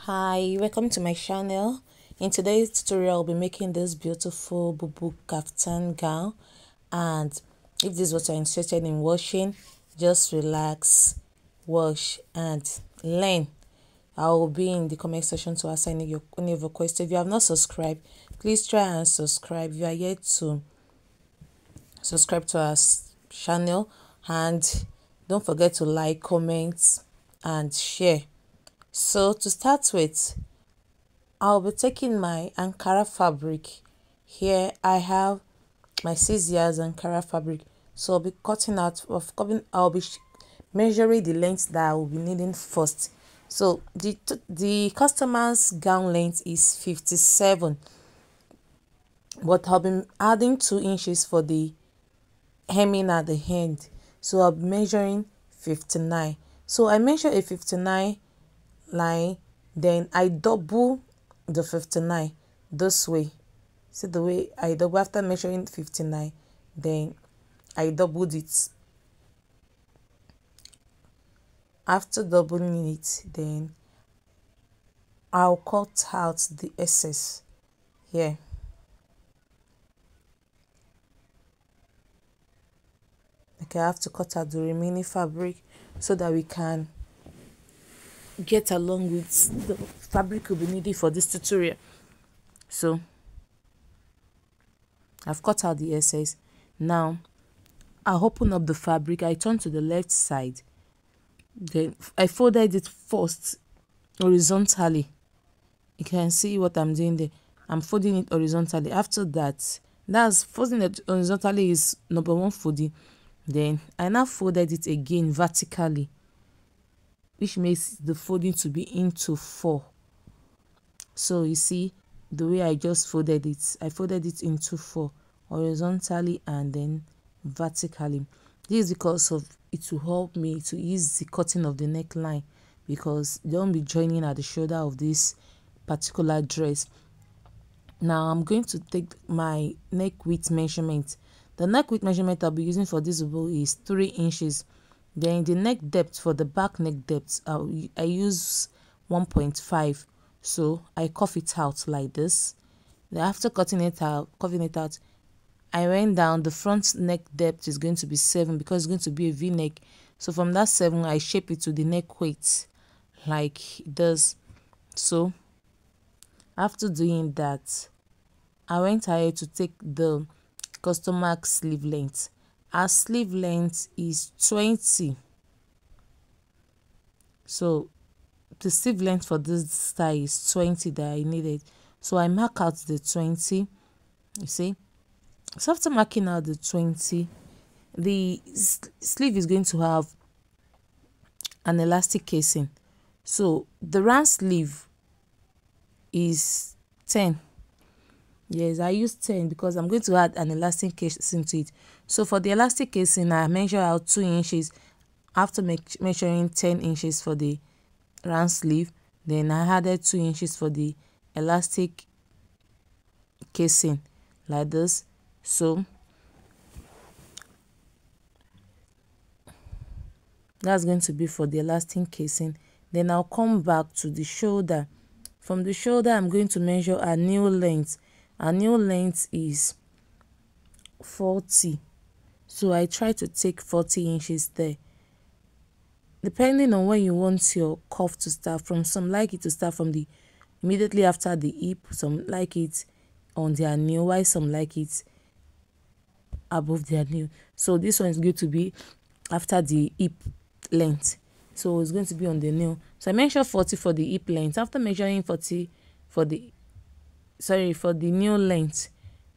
Hi, welcome to my channel. In today's tutorial, I'll be making this beautiful bubu kaftan gown, and if this is what you're interested in watching, just relax, watch and learn. I will be in the comment section to answer any of your questions. If you have not subscribed, please try and subscribe. If you are yet to subscribe to our channel, and don't forget to like, comment and share. So to start with, I'll be taking my Ankara fabric. Here I have my 6 years Ankara fabric. So I'll be I'll be measuring the length that I will be needing first. So the customer's gown length is 57, but I'll be adding 2 inches for the hemming at the end. So I'll be measuring 59. So I measure a 59 line, then I double the 59 this way. See the way I double after measuring 59, then I doubled it. After doubling it, then I'll cut out the excess here. Okay, I have to cut out the remaining fabric so that we can get along with the fabric we'll be needing for this tutorial. So I've cut out the excess. Now I'll open up the fabric. I turn to the left side, then I folded it first horizontally. You can see what I'm doing there. I'm folding it horizontally. After that's folding it horizontally is number 1 folding. Then I now folded it again vertically, which makes the folding to be into 4. So you see the way I just folded it, I folded it into 4 horizontally and then vertically. This is because of it will help me to ease the cutting of the neckline, because they won't be joining at the shoulder of this particular dress. Now I'm going to take my neck width measurement. The neck width measurement I'll be using for this bow is 3 inches. Then the neck depth, for the back neck depth, I use 1.5. So I cuff it out like this. Then after cutting it out, I went down. The front neck depth is going to be 7 because it's going to be a V-neck. So from that 7, I shape it to the neck weight like this. So after doing that, I went ahead to take the customer sleeve length. Our sleeve length is 20. So the sleeve length for this style is 20 that I needed. So I mark out the 20. You see, so after marking out the 20, the sleeve is going to have an elastic casing. So the round sleeve is 10. Yes, I use 10 because I'm going to add an elastic casing to it. So for the elastic casing, I measure out 2 inches after measuring 10 inches for the round sleeve. Then I added 2 inches for the elastic casing like this. So that's going to be for the elastic casing. Then I'll come back to the shoulder. From the shoulder, I'm going to measure a new length. Our new length is 40. So I try to take 40 inches there. Depending on when you want your cuff to start from, some like it to start from the immediately after the hip, some like it on their knee, while some like it above their knee. So this one is going to be after the hip length. So it's going to be on the knee. So I measure 40 for the hip length. After measuring 40 for the new length,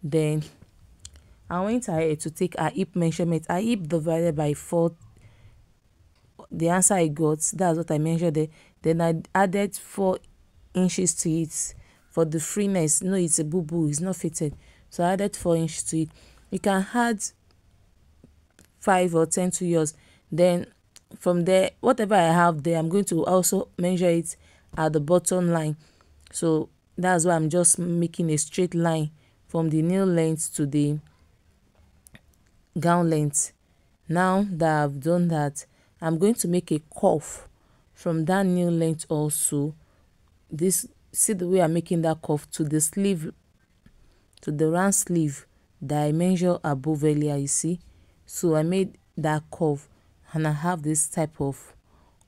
then I went ahead to take our hip measurement. Our hip divided by 4. The answer I got, that's what I measured there. Then I added 4 inches to it for the freeness. No, it's a bubu, it's not fitted. So I added 4 inches to it. You can add 5 or 10 to yours. Then from there, whatever I have there, I'm going to also measure it at the bottom line. So that's why I'm just making a straight line from the nail length to the gown length. Now that I've done that, I'm going to make a cuff from that nail length also this, see the way I'm making that curve to the sleeve, to the round sleeve that I measure above earlier, you see. So I made that curve, and I have this type of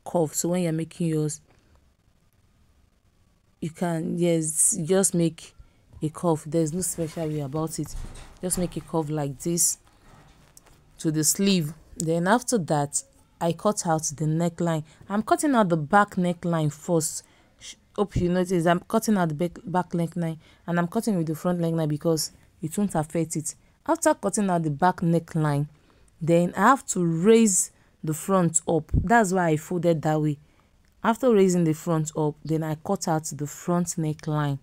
curve. So when you're making yours, you can, yes, just make a curve. There's no special way about it. Just make a curve like this to the sleeve. Then after that, I cut out the neckline. I'm cutting out the back neckline first. Hope you notice I'm cutting out the back neckline, and I'm cutting with the front neckline because it won't affect it. After cutting out the back neckline, then I have to raise the front up. That's why I folded that way. After raising the front up, then I cut out the front neckline,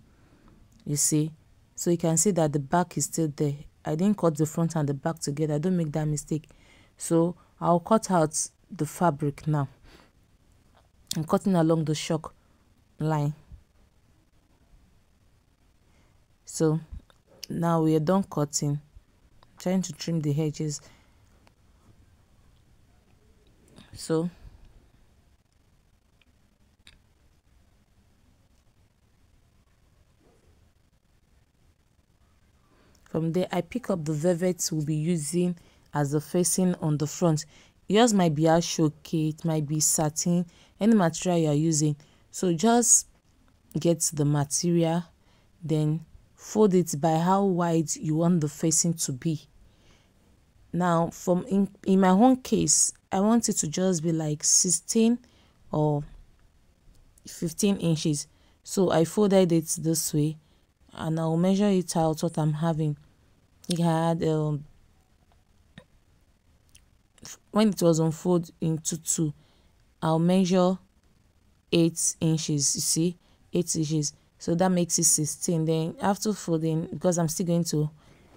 you see. So you can see that the back is still there. I didn't cut the front and the back together. Don't make that mistake. So I'll cut out the fabric now. I'm cutting along the shock line. So now we are done cutting. Trying to trim the edges. So from there, I pick up the velvet we'll be using as the facing on the front. Yours might be ashoke, it might be satin, any material you are using. So just get the material, then fold it by how wide you want the facing to be. Now, from in my own case, I want it to just be like 16 or 15 inches. So I folded it this way, and I'll measure it out what I'm having. It had when it was unfolded into two, I'll measure 8 inches. You see, 8 inches. So that makes it 16. Then after folding, because I'm still going to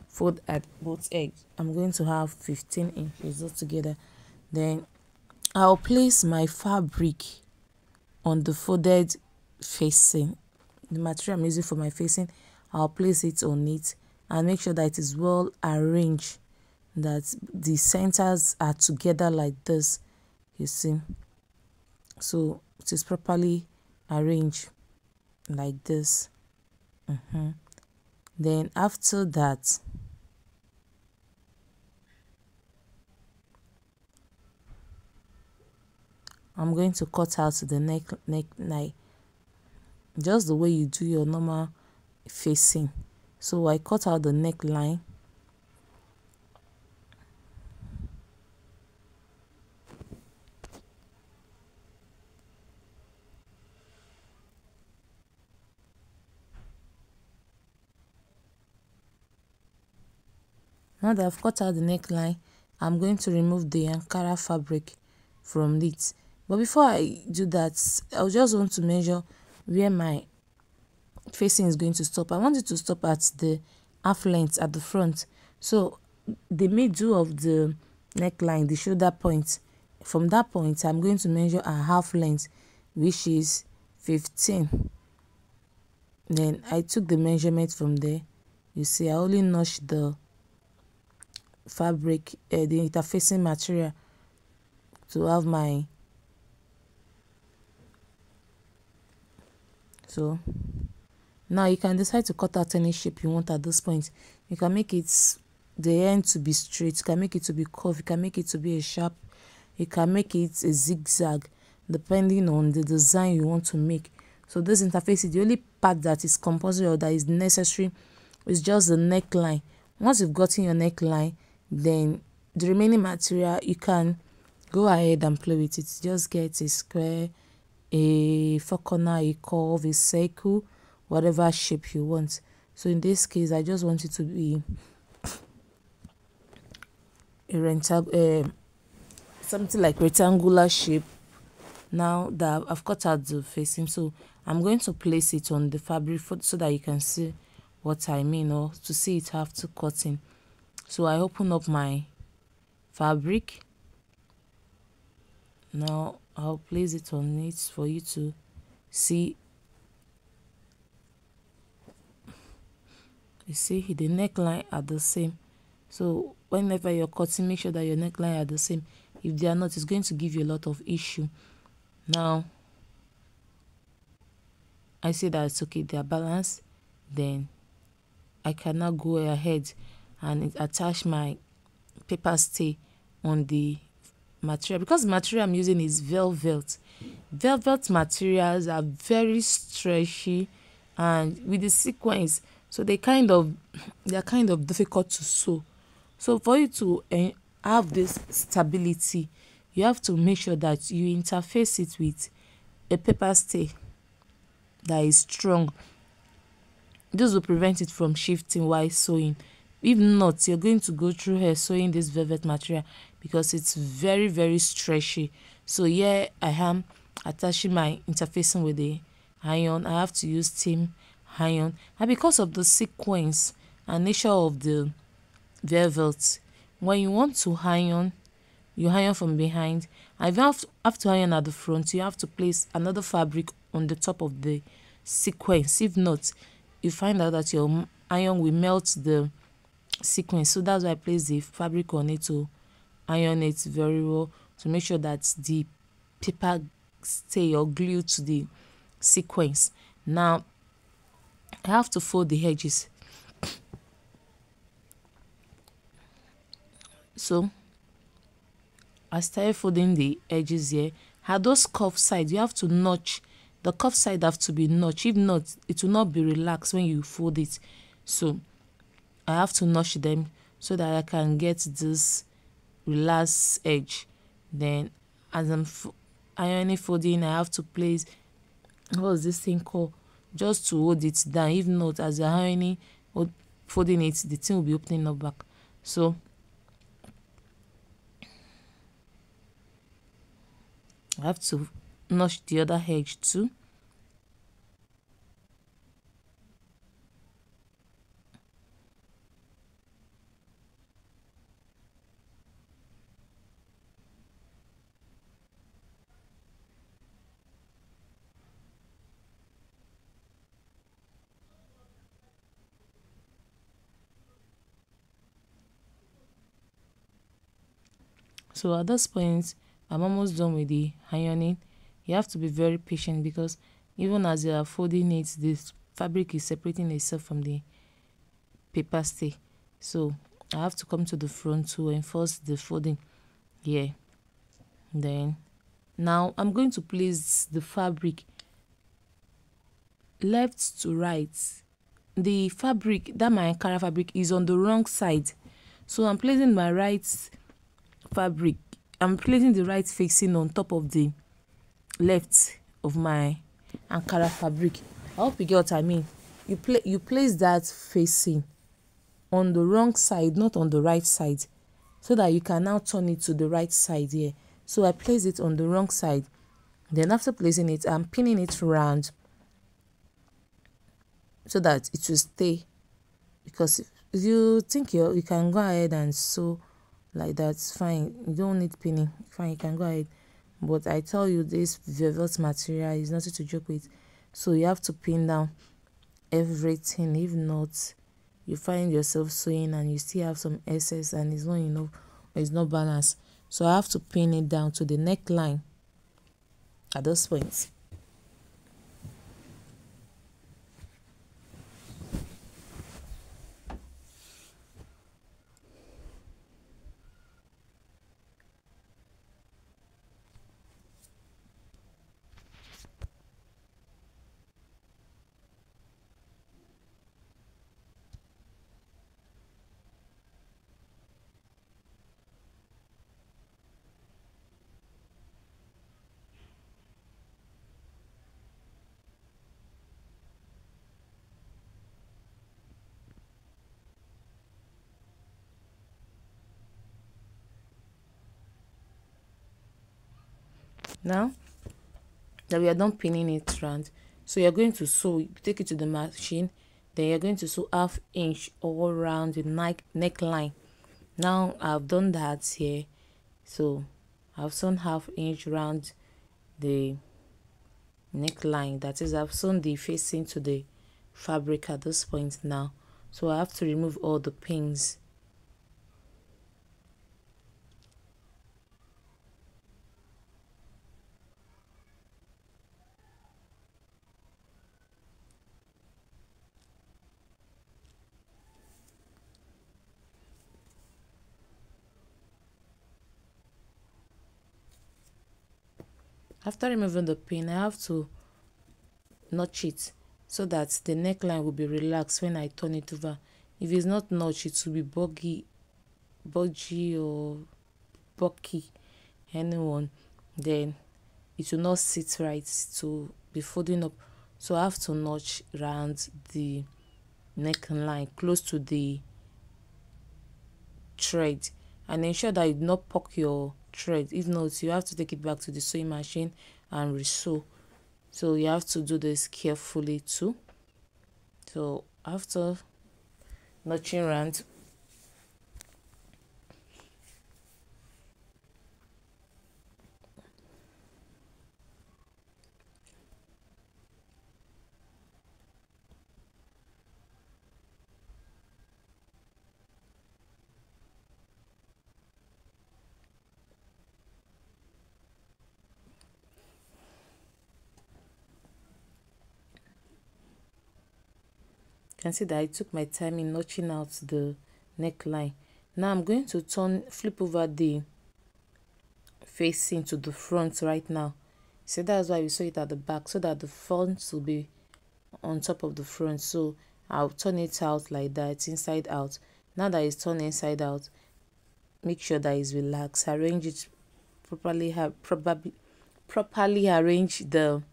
fold at both edges, I'm going to have 15 inches altogether. Then I'll place my fabric on the folded facing. The material I'm using for my facing, I'll place it on it and make sure that it is well arranged, that the centers are together like this, you see. So it is properly arranged like this. Then after that, I'm going to cut out the neckline, just the way you do your normal facing. So I cut out the neckline. Now that I've cut out the neckline, I'm going to remove the Ankara fabric from it. But before I do that, I just want to measure where my facing is going to stop. I want it to stop at the half length at the front. So the middle of the neckline, the shoulder point, from that point, I'm going to measure a half length, which is 15. Then I took the measurement from there. You see, I only notched the fabric, the interfacing material to have my, so now you can decide to cut out any shape you want at this point. You can make it the end to be straight, you can make it to be curved, you can make it to be a sharp, you can make it a zigzag, depending on the design you want to make. So this interface is the only part that is compulsory or that is necessary is just the neckline. Once you've gotten your neckline, then the remaining material you can go ahead and play with it. Just get a square, a four corner, a curve, a circle, whatever shape you want. So in this case, I just want it to be a something like rectangular shape. Now that I've cut out the facing, so I'm going to place it on the fabric so that you can see what I mean, or to see it after cutting. So I open up my fabric. Now I'll place it on it for you to see. You see the neckline are the same. So whenever you're cutting, make sure that your neckline are the same. If they are not, it's going to give you a lot of issue. Now I see that it's okay, they are balanced, then I can now go ahead and attach my paper stay on the material, because the material I'm using is velvet. Velvet materials are very stretchy and with the sequence, so they are kind of difficult to sew. So for you to have this stability, you have to make sure that you interface it with a paper stay that is strong. This will prevent it from shifting while sewing. If not, you're going to go through hair sewing this velvet material because it's very, very stretchy. So here I am attaching my interfacing with the iron. I have to use steam iron, and because of the sequence and nature of the velvet, when you want to iron, you iron from behind, and if you have to iron at the front, you have to place another fabric on the top of the sequence. If not, you find out that your iron will melt the sequence. So that's why I place the fabric on it to iron it very well, to make sure that the paper stay or glue to the sequence. Now I have to fold the edges. So I started folding the edges here. At those cuff sides, you have to notch. The cuff side have to be notched. If not, it will not be relaxed when you fold it. So I have to notch them so that I can get this relaxed edge. Then as I'm ironing folding, I have to place, what's this thing called, just to hold it down. If not, as you're ironing or folding it, the thing will be opening up back. So I have to notch the other edge too. So at this point, I'm almost done with the ironing. You have to be very patient because even as you are folding it, this fabric is separating itself from the paper stay. So I have to come to the front to enforce the folding here. Then now I'm going to place the fabric left to right. The fabric, that my Ankara fabric, is on the wrong side. So I'm placing my right fabric, I'm placing the right facing on top of the left of my Ankara fabric. I hope you get what I mean. You place that facing on the wrong side, not on the right side, so that you can now turn it to the right side here. So I place it on the wrong side. Then after placing it, I'm pinning it round so that it will stay. Because if you think you can go ahead and sew like that, fine, you don't need pinning, fine, you can go ahead. But I tell you, this velvet material is nothing to joke with, so you have to pin down everything. If not, you find yourself sewing and you still have some excess and it's not enough or it's not balanced. So I have to pin it down to the neckline at those points. Now that we are done pinning it round, so you're going to sew, take it to the machine, then you're going to sew 1/2 inch all around the neckline. Now I've done that here, so I've sewn 1/2 inch round the neckline, that is, I've sewn the facing to the fabric at this point now. So I have to remove all the pins. After removing the pin, I have to notch it so that the neckline will be relaxed when I turn it over. If it's not notched, it will be budgy or bulky, anyone, then it will not sit right to be folding up. So I have to notch round the neckline close to the thread, and ensure that you do not poke your thread. If not, you have to take it back to the sewing machine and resew. So you have to do this carefully too. So after notching round, you can see that I took my time in notching out the neckline. Now I'm going to flip over the facing to the front right now. So that's why we sew it at the back, so that the front will be on top of the front. So I'll turn it out like that, inside out. Now that it's turned inside out, make sure that it's relaxed. Arrange it properly. Properly arrange the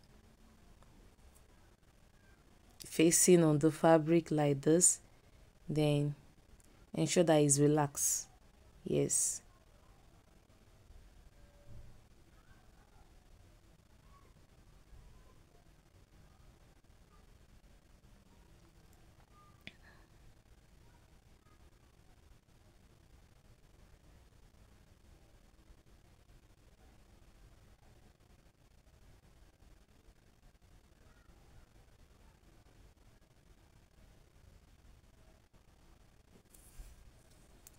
facing on the fabric like this. Then ensure that it's relaxed. Yes.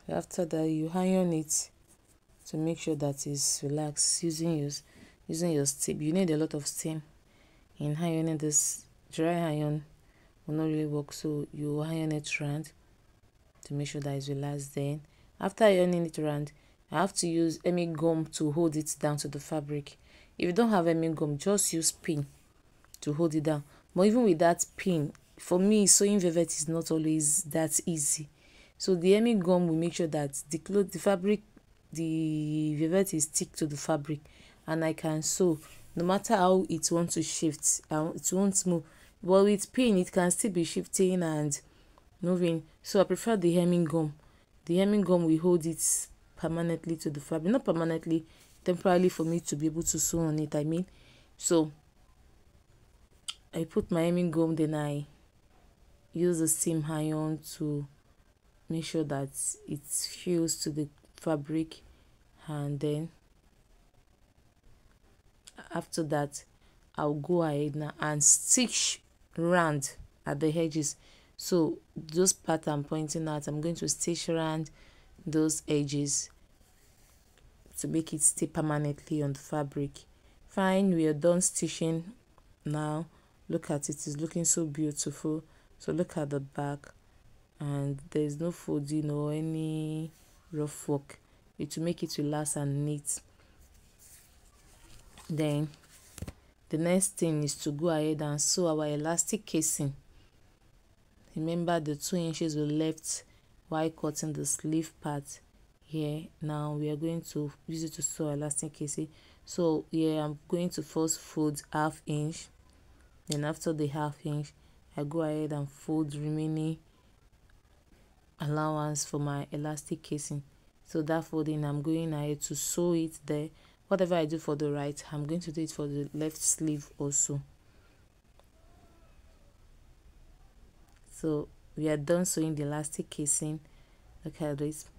After that, you iron it to make sure that it's relaxed using your steam. You need a lot of steam in ironing this. Dry iron will not really work, so you iron it round to make sure that it's relaxed. Then after ironing it round, I have to use any gum to hold it down to the fabric. If you don't have any gum, just use pin to hold it down. But even with that pin, for me, sewing velvet is not always that easy. So the hemming gum will make sure that the fabric, the velvet is stick to the fabric, and I can sew no matter how it wants to shift, it won't move. But with pin, it can still be shifting and moving. So I prefer the hemming gum. The hemming gum will hold it permanently to the fabric, not permanently, temporarily, for me to be able to sew on it, I mean. So I put my hemming gum, then I use the seam iron to make sure that it fused to the fabric, and then after that I'll go ahead now and stitch round at the edges. So those parts I'm pointing out, I'm going to stitch around those edges to make it stay permanently on the fabric. Fine, we are done stitching now. Look at it, it's looking so beautiful. So look at the back, and there's no folding or any rough work. It will make it relax and neat. Then the next thing is to go ahead and sew our elastic casing. Remember the 2 inches we left while cutting the sleeve part here. Now we are going to use it to sew elastic casing. So here I'm going to first fold ½ inch. Then after the ½ inch, I go ahead and fold the remaining allowance for my elastic casing. So that folding, I'm going ahead to sew it there. Whatever I do for the right, I'm going to do it for the left sleeve also. So we are done sewing the elastic casing. Look at this.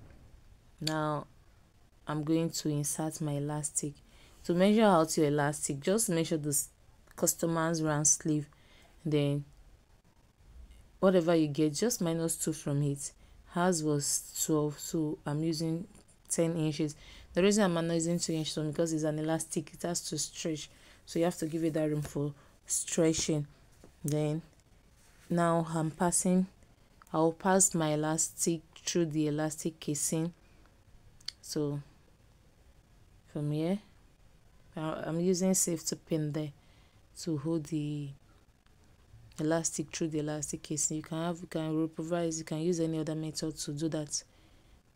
Now I'm going to insert my elastic. To measure out your elastic, just measure the customer's round sleeve, then whatever you get, just minus 2 from it. Hers was 12, so I'm using 10 inches. The reason I'm not using 2 inches is because it's an elastic, it has to stretch, so you have to give it that room for stretching. Then now I'll pass my elastic through the elastic casing. So from here I'm using safety pin there to hold the elastic through the elastic casing. You can improvise, you can use any other method to do that.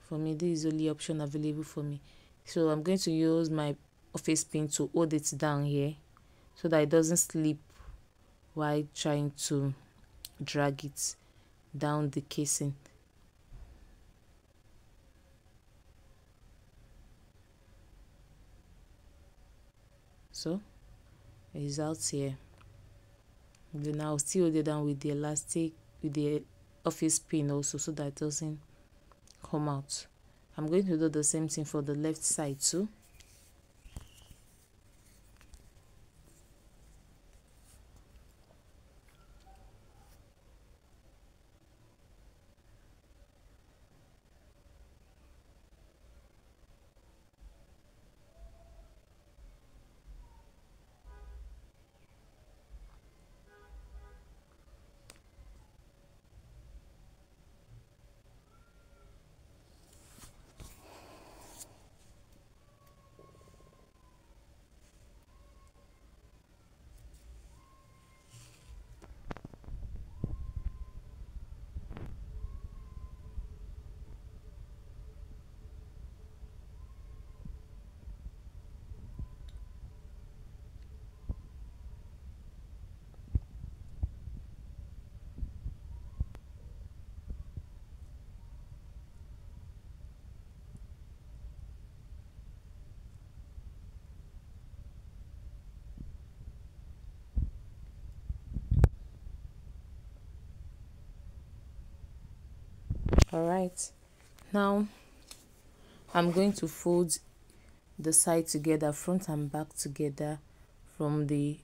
For me, this is the only option available for me. So I'm going to use my office pin to hold it down here so that it doesn't slip while trying to drag it down the casing. So it's out here. Then I'll still hold it down with the elastic, with the office pin also, so that it doesn't come out. I'm going to do the same thing for the left side too. All right, now I'm going to fold the side together, front and back together from the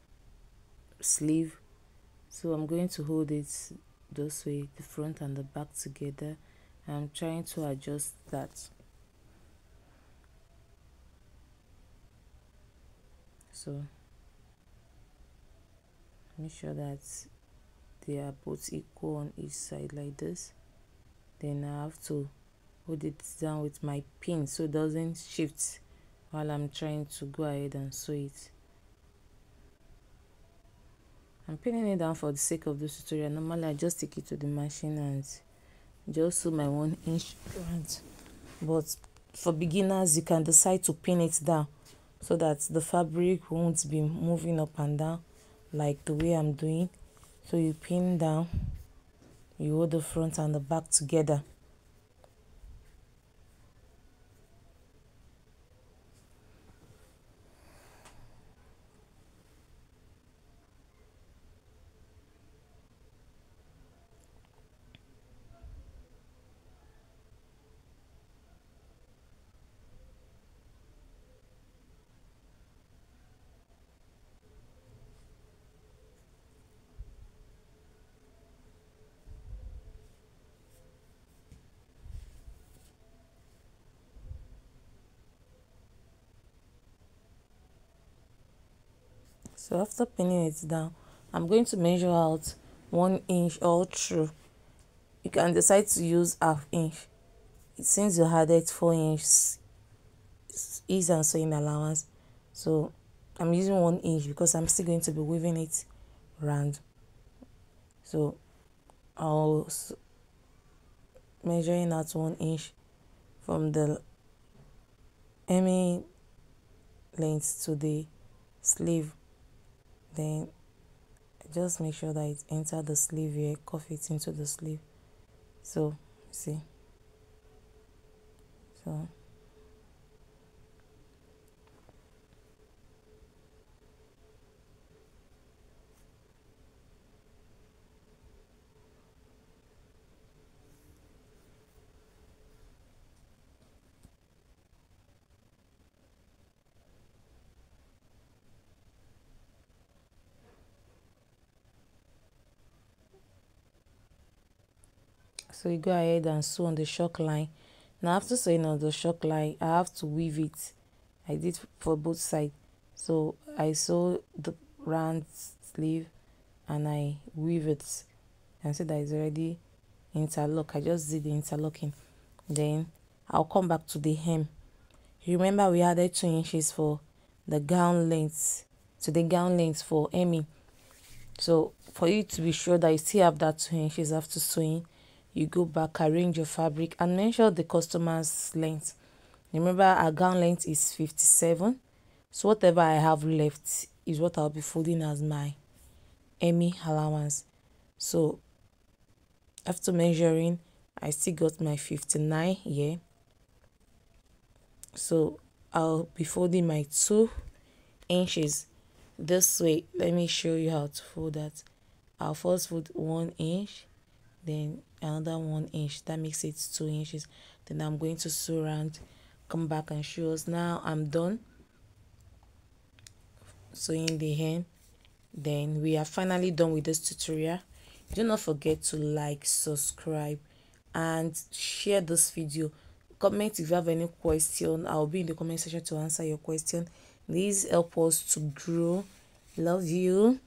sleeve. So I'm going to hold it this way, the front and the back together. I'm trying to adjust that. So make sure that they are both equal on each side like this. Then I have to hold it down with my pin so it doesn't shift while I'm trying to go ahead and sew it. I'm pinning it down for the sake of this tutorial. Normally I just take it to the machine and just sew my 1-inch round, but for beginners you can decide to pin it down so that the fabric won't be moving up and down like the way I'm doing. So you pin down, you hold the front and the back together. So after pinning it down, I'm going to measure out 1 inch all through. You can decide to use ½ inch. Since you added 4 inches ease and sewing allowance, so I'm using 1 inch because I'm still going to be weaving it round. So I'll measuring out 1 inch from the hemming length to the sleeve. Then just make sure that it enter the sleeve here, cuff it into the sleeve. So see, so you go ahead and sew on the shock line. Now after sewing on the shock line, I have to weave it. I did for both sides. So I sew the round sleeve and I weave it and see that it's already interlock. I just did the interlocking. Then I'll come back to the hem. You remember we added 2 inches for the gown length for Emmy. So for you to be sure that you still have that 2 inches after sewing, you go back, arrange your fabric, and measure the customer's length. Remember, our gown length is 57, so whatever I have left is what I'll be folding as my Emmy allowance. So after measuring, I still got my 59 here. So I'll be folding my 2 inches this way. Let me show you how to fold that. I'll first fold 1 inch, then another 1 inch. That makes it 2 inches. Then I'm going to sew around, come back and show us. Now I'm done sewing the hem. Then we are finally done with this tutorial. Do not forget to like, subscribe, and share this video. Comment if you have any question. I'll be in the comment section to answer your question. Please help us to grow. Love you.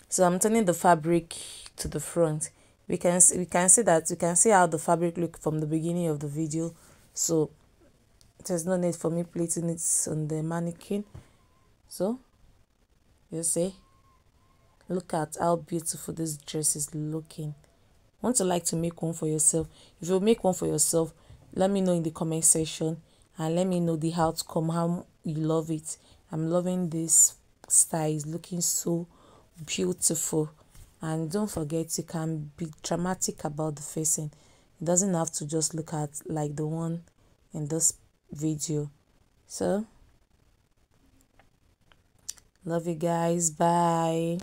So I'm turning the fabric to the front. We can see how the fabric look from the beginning of the video. So there's no need for me plating it on the mannequin. So you see, look at how beautiful this dress is looking. Want to like to make one for yourself? If you make one for yourself, let me know in the comment section and let me know the outcome, how you love it. I'm loving this style. It's looking so beautiful. And don't forget, you can be dramatic about the facing. It doesn't have to just look at like the one in this video. So love you guys. Bye.